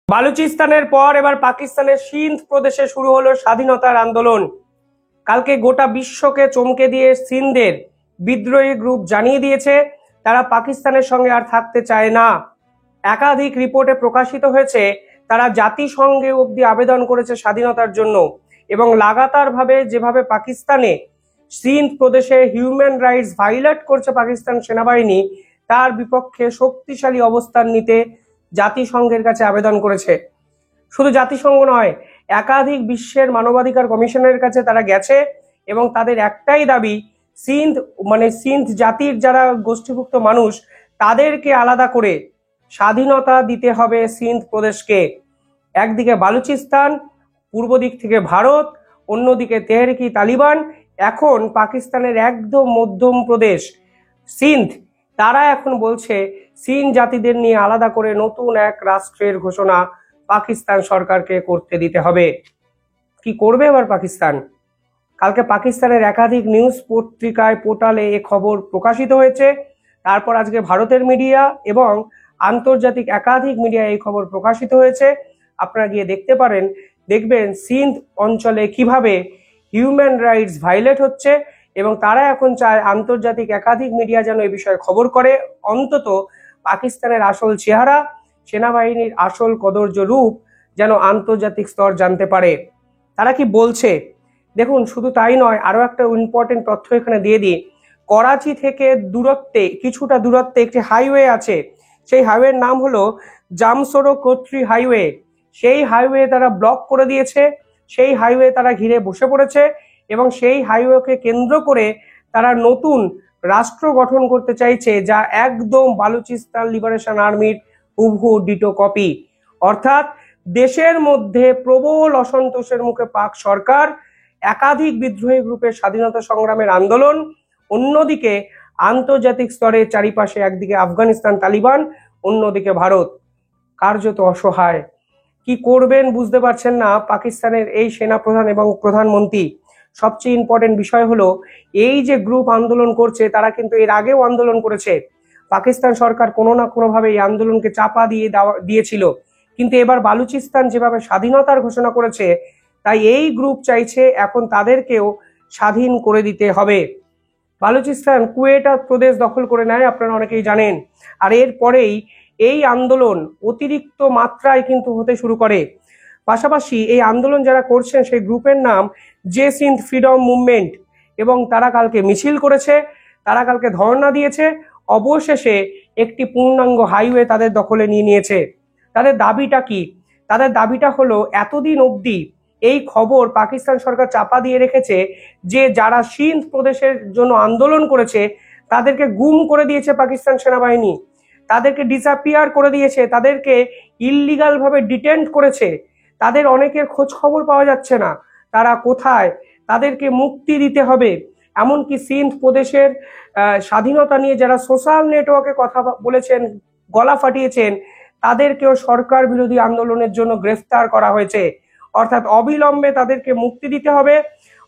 বালুচিস্তানের পর এবার পাকিস্তানের সিন্ধ প্রদেশে শুরু হলো স্বাধীনতার আন্দোলন। কালকে গোটা বিশ্বকে চমকে দিয়ে সিন্ধের বিদ্রোহী গ্রুপ জানিয়ে দিয়েছে তারা পাকিস্তানের সঙ্গে আর থাকতে চায় না। একাধিক রিপোর্টে প্রকাশিত হয়েছে তারা জাতিসংঘে অবধি আবেদন করেছে স্বাধীনতার জন্য, এবং লাগাতারভাবে যেভাবে পাকিস্তানে সিন্ধ প্রদেশে হিউম্যান রাইটস ভায়োলেট করছে পাকিস্তান সেনাবাহিনী, তার বিপক্ষে শক্তিশালী অবস্থান নিতে জাতিসংঘের কাছে আবেদন করেছে। শুধু জাতিসংঘ নয়, একাধিক বিশ্বের মানবাধিকার কমিশনের কাছে তারা গেছে এবং তাদের একটাই দাবি, সিন্ধ জাতির যারা গোষ্ঠীভুক্ত মানুষ তাদেরকে আলাদা করে স্বাধীনতা দিতে হবে সিন্ধ প্রদেশকে। একদিকে বালুচিস্তান, পূর্ব দিক থেকে ভারত, অন্যদিকে তেহরিকি তালিবান, এখন পাকিস্তানের একদম মধ্যম প্রদেশ সিন্ধ, তারা এখন বলছে সিন্ধ জাতিদের নিয়ে আলাদা করে নতুন এক রাষ্ট্রের ঘোষণা পাকিস্তান সরকারকে করতে দিতে হবে। কি করবে এবার পাকিস্তান? কালকে পাকিস্তানের একাধিক নিউজ পত্রিকায় পোর্টালে এ খবর প্রকাশিত হয়েছে। তারপর আজকে ভারতের মিডিয়া এবং আন্তর্জাতিক একাধিক মিডিয়ায় এই খবর প্রকাশিত হয়েছে। আপনারা গিয়ে দেখতে পারেন, দেখবেন সিন্ধ অঞ্চলে কিভাবে হিউম্যান রাইটস ভায়োলেট হচ্ছে, এবং তারা এখন চায় আন্তর্জাতিক একাধিক মিডিয়া যেন এই বিষয়ে খবর করে, অন্তত পাকিস্তানের আসল চেহারা, সেনাবাহিনীর আসল কদর্য রূপ যেন আন্তর্জাতিক স্তর জানতে পারে। তারা কি বলছে দেখুন। শুধু তাই নয়, আরো একটা ইম্পর্টেন্ট তথ্য এখানে দিয়ে দিই। করাচি থেকে কিছুটা দূরত্বে একটি হাইওয়ে আছে, সেই হাইওয়ের নাম হলো জামসোরো কোটরি হাইওয়ে। সেই হাইওয়ে তারা ব্লক করে দিয়েছে, সেই হাইওয়ে তারা ঘিরে বসে পড়েছে, এবং সেই হাইওয়েকে কেন্দ্র করে তারা নতুন রাষ্ট্র গঠন করতে চাইছে, যা একদম বালুচিস্তান লিবারেশন আর্মির হুবহু ডিটো কপি। অর্থাৎ দেশের মধ্যে প্রবল অসন্তোষের মুখে পাক সরকার, একাধিক বিদ্রোহী গ্রুপের স্বাধীনতা সংগ্রামের আন্দোলন, অন্যদিকে আন্তর্জাতিক স্তরে চারিপাশে একদিকে আফগানিস্তান তালিবান, অন্যদিকে ভারত। কার্যত অসহায়, কি করবেন বুঝতে পারছেন না পাকিস্তানের এই সেনাপ্রধান এবং প্রধানমন্ত্রী। সবচেয়ে ইম্পর্টেন্ট বিষয় হলো, এই যে গ্রুপ আন্দোলন করছে তারা কিন্তু এর আগেও আন্দোলন করেছে। পাকিস্তান সরকার কোনো না কোনোভাবে এই আন্দোলনকে চাপা দিয়েছিল, কিন্তু এবার বালুচিস্তান যেভাবে স্বাধীনতার ঘোষণা করেছে, তাই এই গ্রুপ চাইছে এখন তাদেরকেও স্বাধীন করে দিতে হবে। বালুচিস্তান কুয়েটা প্রদেশ দখল করে নেয়, আপনারা অনেকেই জানেন। আর এরপরেই এই আন্দোলন অতিরিক্ত মাত্রায় কিন্তু হতে শুরু করে। পাশাপাশি এই আন্দোলন যারা করছেন সেই গ্রুপের নাম জে সিন্ধ ফ্রিডম মুভমেন্ট, এবং তারা কালকে মিছিল করেছে, তারা কালকে ধর্ণা দিয়েছে, অবশেষে একটি পূর্ণাঙ্গ হাইওয়ে তাদের দখলে নিয়ে নিয়েছে। তাদের দাবিটা কি? তাদের দাবিটা হলো, এতদিন অবধি এই খবর পাকিস্তান সরকার চাপা দিয়ে রেখেছে যে যারা সিন্ধ প্রদেশের জন্য আন্দোলন করেছে তাদেরকে গুম করে দিয়েছে পাকিস্তান সেনাবাহিনী, তাদেরকে ডিসঅ্যাপিয়ার করে দিয়েছে, তাদেরকে ইললিগাল ভাবে ডিটেন্ট করেছে, তাদের অনেকের খোঁজ খবর পাওয়া যাচ্ছে না, তারা কোথায়, তাদেরকে মুক্তি দিতে হবে। এমনকি সিন্ধ প্রদেশের স্বাধীনতা নিয়ে যারা সোশ্যাল নেটওয়ার্কে কথা বলেছেন, গলা ফাটিয়েছেন, তাদেরকেও সরকার বিরোধী আন্দোলনের জন্য গ্রেফতার করা হয়েছে। অর্থাৎ অবিলম্বে তাদেরকে মুক্তি দিতে হবে,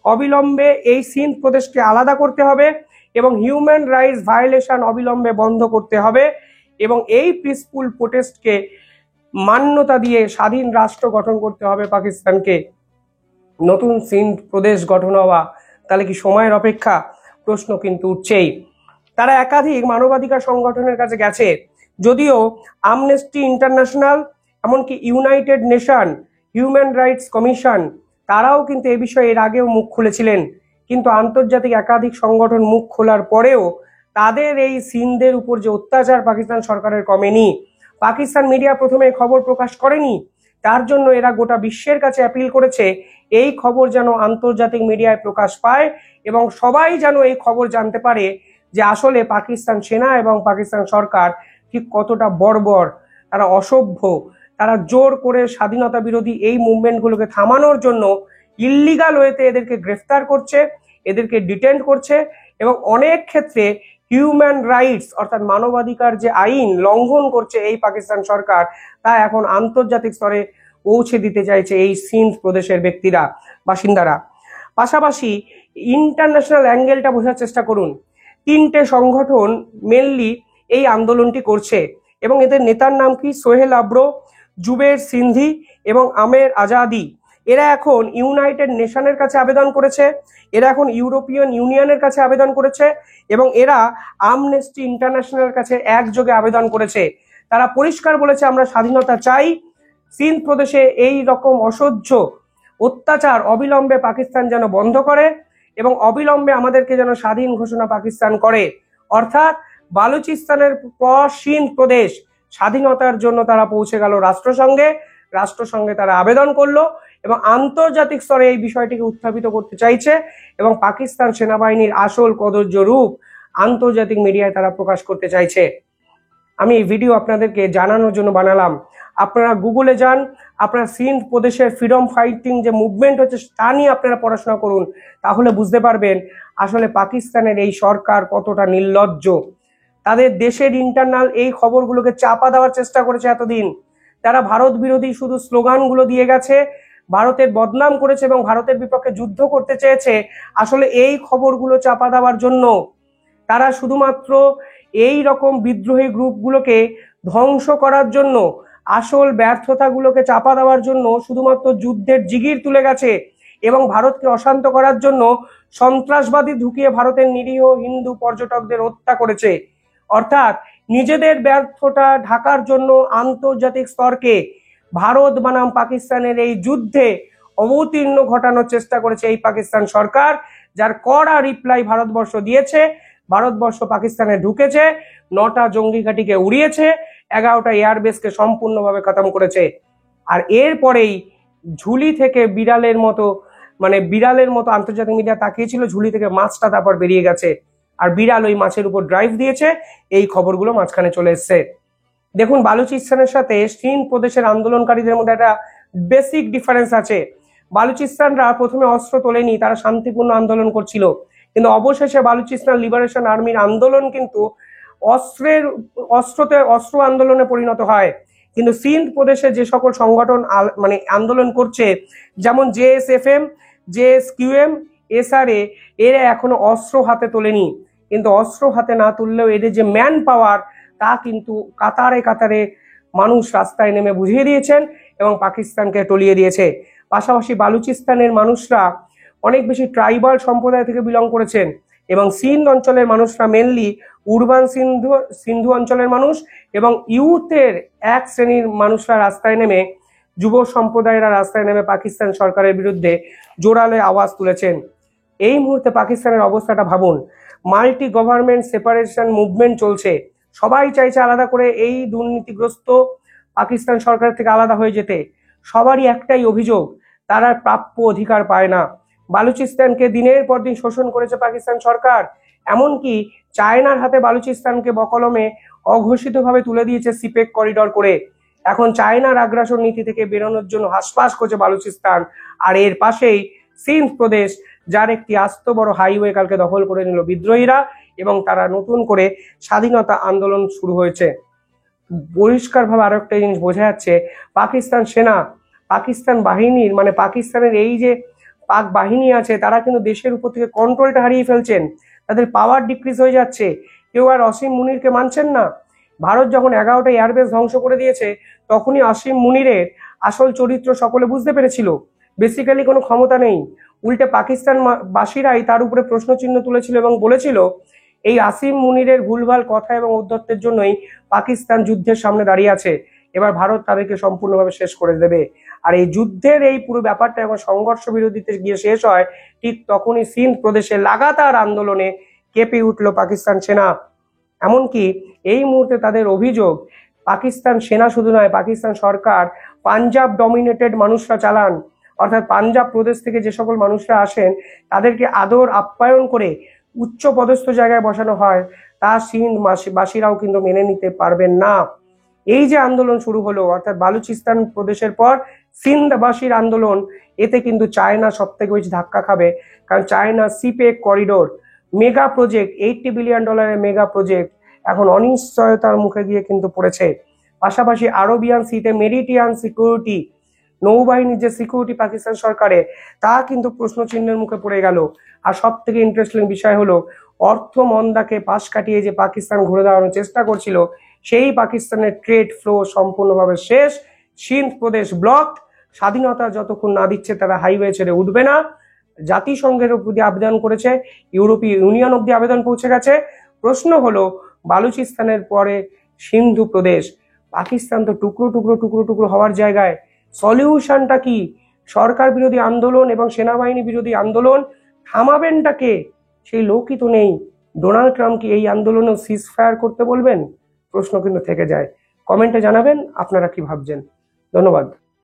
অবিলম্বে এই সিন্ধ প্রদেশকে আলাদা করতে হবে, এবং হিউম্যান রাইটস ভায়োলেশন অবিলম্বে বন্ধ করতে হবে, এবং এই পিসফুল প্রোটেস্টকে মান্যতা দিয়ে স্বাধীন রাষ্ট্র গঠন করতে হবে পাকিস্তানকে। নতুন সিন্ধ প্রদেশ গঠন হওয়া তাহলে কি সময়ের অপেক্ষা? প্রশ্ন কিন্তু উঠছেই। তারা একাধিক মানবাধিকার সংগঠনের কাছে গেছে, যদিও আমনেস্টি ইন্টারন্যাশনাল, এমনকি United nation human rights commission, তারাও কিন্তু এ বিষয়ে এর আগেও মুখ খুলেছিলেন, কিন্তু আন্তর্জাতিক একাধিক সংগঠন মুখ খোলার পরেও তাদের এই সিন্ধের উপর যে অত্যাচার পাকিস্তান সরকারের কমেনি। পাকিস্তান মিডিয়া প্রথমে খবর প্রকাশ করেনি, তার জন্য এরা গোটা বিশ্বের কাছে অ্যাপিল করেছে এই খবর যেন আন্তর্জাতিক মিডিয়ায় প্রকাশ পায়, এবং সবাই যেন এই খবর জানতে পারে যে আসলে পাকিস্তান সেনা এবং পাকিস্তান সরকার ঠিক কতটা বর্বর, তারা অসভ্য, তারা জোর করে স্বাধীনতা বিরোধী এই মুভমেন্টগুলোকে থামানোর জন্য ইল্লিগাল ওয়েতে এদেরকে গ্রেফতার করছে, এদেরকে ডিটেন্ট করছে, এবং অনেক ক্ষেত্রে হিউম্যান রাইটস অর্থাৎ মানবাধিকার যে আইন লঙ্ঘন করছে এই পাকিস্তান সরকার, তা এখন আন্তর্জাতিক স্তরে পৌঁছে দিতে চাইছে এই সিন্ধ প্রদেশের বাসিন্দারা। পাশাপাশি ইন্টারন্যাশনাল অ্যাঙ্গেলটা বোঝার চেষ্টা করুন। তিনটে সংগঠন মেনলি এই আন্দোলনটি করছে, এবং এদের নেতার নাম কি? সোহেল আব্রো, জুবের সিন্ধি এবং আমের আজাদি, এরা এখন ইউনাইটেড নেশনের কাছে আবেদন করেছে, এরা এখন ইউরোপিয়ান ইউনিয়নের কাছে আবেদন করেছে এবং এরা আমনেস্টি ইন্টারন্যাশনালের কাছে একযোগে আবেদন করেছে। তারা পরিষ্কার বলেছে আমরা স্বাধীনতা চাই, সিন্ধ প্রদেশে এই রকম অসহ্য অত্যাচার অবিলম্বে পাকিস্তান যেন বন্ধ করে এবং অবিলম্বে আমাদেরকে যেন স্বাধীন ঘোষণা পাকিস্তান করে। অর্থাৎ বালুচিস্তানের পর সিন্ধ প্রদেশ স্বাধীনতার জন্য তারা পৌঁছে গেল রাষ্ট্রসংঘে, রাষ্ট্রসংঘে তারা আবেদন করলো এবং আন্তর্জাতিক স্তরে এই বিষয়টিকে উত্থাপিত করতে চাইছে এবং পাকিস্তান সেনাবাহিনীর আসল কদর্য রূপ আন্তর্জাতিক মিডিয়ায় তারা প্রকাশ করতে চাইছে। আমি এই ভিডিও আপনাদেরকে জানানোর জন্য বানালাম। আপনারা গুগলে যান, আপনারা সিন্ধ প্রদেশের ফ্রিডম ফাইটিং যে মুভমেন্ট হচ্ছে তা নিয়ে আপনারা পড়াশোনা করুন, তাহলে বুঝতে পারবেন আসলে পাকিস্তানের এই সরকার কতটা নির্লজ্জ। তাদের দেশের ইন্টারনাল এই খবরগুলোকে চাপা দেওয়ার চেষ্টা করেছে এতদিন। তারা ভারত বিরোধী শুধু স্লোগানগুলো দিয়ে গেছে, ভারতের বদনাম করেছে এবং ভারতের বিপক্ষে যুদ্ধ করতে চেয়েছে আসলে এই খবরগুলো চাপা দেওয়ার জন্য। তারা শুধুমাত্র এই রকম বিদ্রোহী গ্রুপগুলোকে ধ্বংস করার জন্য, আসল ব্যর্থতাগুলোকে চাপা দেওয়ার জন্য শুধুমাত্র যুদ্ধের জিগির তুলে গেছে এবং ভারতকে অশান্ত করার জন্য সন্ত্রাসবাদী ঢুকিয়ে ভারতের নিরীহ হিন্দু পর্যটকদের হত্যা করেছে। অর্থাৎ নিজেদের ব্যর্থতা ঢাকার জন্য আন্তর্জাতিক স্তরকে ভারত বনাম পাকিস্তানের এই যুদ্ধে অবতীর্ণ ঘটানোর চেষ্টা করেছে এই পাকিস্তান সরকার, যার কড়া রিপ্লাই ভারতবর্ষ দিয়েছে। ভারতবর্ষ পাকিস্তানে ঢুকেছে, 9টা জঙ্গি ঘাঁটিকে উড়িয়েছে, 11টা এয়ারবেসকে সম্পূর্ণভাবে খতম করেছে। আর এরপরেই ঝুলি থেকে বিড়ালের মতো আন্তর্জাতিক মিডিয়া তাকিয়েছিল, ঝুলি থেকে মাছটা তারপর বেরিয়ে গেছে আর বিড়াল ওই মাছের উপর ড্রাইভ দিয়েছে। এই খবরগুলো মাঝখানে চলে এসছে। দেখুন, বালুচিস্তানের সাথে সিন্ধ প্রদেশের আন্দোলনকারীদের মধ্যে একটা বেসিক ডিফারেন্স আছে। বালুচিস্তানরা প্রথমে অস্ত্র তোলেনি, তারা শান্তিপূর্ণ আন্দোলন করছিল, কিন্তু অবশেষে বালুচিস্তান লিবারেশন আর্মির আন্দোলন কিন্তু অস্ত্র আন্দোলনে পরিণত হয়। কিন্তু সিন্ধ প্রদেশে যে সকল সংগঠন আন্দোলন করছে, যেমন জেএসএফএম, জেএসকিউএম, এসআরএ, এরা এখনো অস্ত্র হাতে তোলেনি। কিন্তু অস্ত্র হাতে না তুললেও এদের যে ম্যান পাওয়ার তা কিন্তু কাতারে কাতারে মানুষ রাস্তায় নেমে বুঝিয়ে দিয়েছেন এবং পাকিস্তানকে টলিয়ে দিয়েছে। পাশাপাশি বালুচিস্তানের মানুষরা অনেক বেশি ট্রাইবাল সম্প্রদায় থেকে বিলং করেছেন এবং সিন্ধ অঞ্চলের মানুষরা মেনলি উর্বান সিন্ধু অঞ্চলের মানুষ এবং ইউথের এক শ্রেণীর মানুষরা রাস্তায় নেমে, যুব সম্প্রদায়েরা রাস্তায় নেমে পাকিস্তান সরকারের বিরুদ্ধে জোরালো আওয়াজ তুলেছেন। এই মুহূর্তে পাকিস্তানের অবস্থাটা ভাবুন, মাল্টি গভর্নমেন্ট সেপারেশন মুভমেন্ট চলছে, সবাই চাইছে আলাদা করে এই দুর্নীতিগ্রস্ত পাকিস্তান সরকার থেকে আলাদা হয়ে যেতে। সবারই একটাই অভিযোগ, তারা প্রাপ্য অধিকার পায় না। বালুচিস্তানকে দিনের পর দিন শোষণ করেছে পাকিস্তান সরকার, এমনকি চায়নার হাতে বালুচিস্তানকে বকলমে অঘোষিতভাবে তুলে দিয়েছে সিপেক করিডর করে। এখন চায়নার আগ্রাসন নীতি থেকে বেরোনোর জন্য হাসপাস করছে বালুচিস্তান। আর এর পাশেই সিন্ধ প্রদেশ, যার একটি আস্ত বড় হাইওয়ে কালকে দখল করে নিল বিদ্রোহীরা এবং তারা নতুন করে স্বাধীনতা আন্দোলন শুরু হয়েছে। পরিষ্কারভাবে আরো একটা জিনিস বোঝা যাচ্ছে, পাকিস্তান সেনা, পাকিস্তান বাহিনীর পাকিস্তানের এই যে পাক বাহিনী আছে, তারা কিন্তু দেশের উপর থেকে কন্ট্রোলটা হারিয়ে ফেলছেন, তাদের পাওয়ার ডিক্রিজ হয়ে যাচ্ছে। কেউ আর অসীম মুনিরকে মানছেন না। ভারত যখন 11টা এয়ারবেস ধ্বংস করে দিয়েছে, তখনই অসীম মুনিরের আসল চরিত্র সকলে বুঝতে পেরেছিল। বেসিক্যালি কোনো ক্ষমতা নেই, উল্টে পাকিস্তান বাসীরাই তার উপরে প্রশ্নচিহ্ন তুলেছিল এবং বলেছিল এই আসিম মুনিরের ভুলভাল কথা এবং উদ্ধত্তের জন্যই পাকিস্তান যুদ্ধের সামনে দাঁড়িয়ে আছে। এবার ভারত তাদেরকে সম্পূর্ণভাবে শেষ করে দেবে। আর এই যুদ্ধের এই পুরো ব্যাপারটা এবং সংঘর্ষ বিরোধীতে গিয়ে শেষ হয়, ঠিক তখনই সিন্ধ প্রদেশে লাগাতার আন্দোলনে কেঁপে উঠল পাকিস্তান সেনা। এমনকি এই মুহূর্তে তাদের অভিযোগ, পাকিস্তান সেনা শুধু নয়, পাকিস্তান সরকার পাঞ্জাব ডমিনেটেড মানুষরা চালান। অর্থাৎ পাঞ্জাব প্রদেশ থেকে যে সকল মানুষরা আসেন তাদেরকে আদর আপ্যায়ন করে উচ্চ পদস্থ জায়গায় বসানো হয়, তা সিন্ধ বাসীরাও কিন্তু মেনে নিতে পারবেন না। এই যে আন্দোলন শুরু হলো, অর্থাৎ বালুচিস্তান প্রদেশের পর সিন্ধবাসীর আন্দোলন, এতে কিন্তু চায়না সব থেকে বেশি ধাক্কা খাবে। কারণ China সিপেক corridor mega project, $80 billion mega project এখন অনিশ্চয়তার মুখে গিয়ে কিন্তু পড়েছে। পাশাপাশি আরবিয়ান সিতে মেরিটিয়ান সিকিউরিটি, নৌবাহিনীর যে সিকিউরিটি পাকিস্তান সরকারের, তা কিন্তু প্রশ্নচিহ্নের মুখে পড়ে গেল। আর সব থেকে ইন্টারেস্টিং বিষয় হলো, অর্থ মন্দাকে পাশ কাটিয়ে যে পাকিস্তান ঘুরে দাঁড়ানোর চেষ্টা করছিল, সেই পাকিস্তানের ট্রেড ফ্লো সম্পূর্ণভাবে শেষ। সিন্ধ প্রদেশ ব্লক, স্বাধীনতা যতক্ষণ না দিচ্ছে তারা হাইওয়ে ছেড়ে উঠবে না। জাতিসংঘের অবধি আবেদন করেছে, ইউরোপীয় ইউনিয়ন অবধি আবেদন পৌঁছে গেছে। প্রশ্ন হলো বালুচিস্তানের পরে সিন্ধু প্রদেশ, পাকিস্তান তো টুকরো টুকরো টুকরো টুকরো হওয়ার জায়গায়। সলিউশনটা কি? সরকার বিরোধী আন্দোলন এবং সেনাবাহিনী বিরোধী আন্দোলন থামাবেনটা কে? সেই লোকই তো নেই। ডোনাল্ড ট্রাম্প কি এই আন্দোলনেও সিজ ফায়ার করতে বলবেন? প্রশ্ন কিন্তু থেকে যায়। কমেন্টে জানাবেন আপনারা কি ভাবছেন। ধন্যবাদ।